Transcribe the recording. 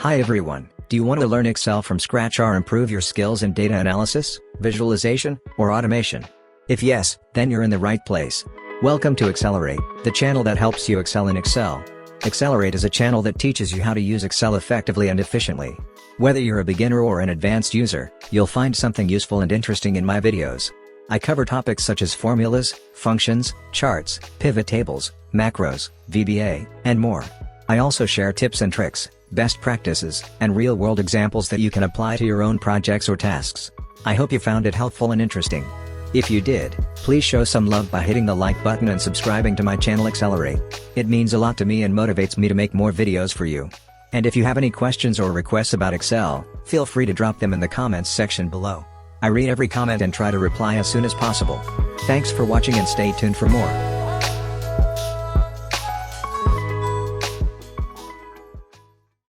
Hi everyone, do you want to learn Excel from scratch or improve your skills in data analysis, visualization, or automation? If yes, then you're in the right place. Welcome to Excelerate, the channel that helps you excel in Excel. Excelerate is a channel that teaches you how to use Excel effectively and efficiently. Whether you're a beginner or an advanced user, you'll find something useful and interesting in my videos. I cover topics such as formulas, functions, charts, pivot tables, macros, VBA, and more. I also share tips and tricks, best practices, and real-world examples that you can apply to your own projects or tasks. I hope you found it helpful and interesting. If you did, please show some love by hitting the like button and subscribing to my channel Excelerate. It means a lot to me and motivates me to make more videos for you. And if you have any questions or requests about Excel, feel free to drop them in the comments section below. I read every comment and try to reply as soon as possible. Thanks for watching and stay tuned for more.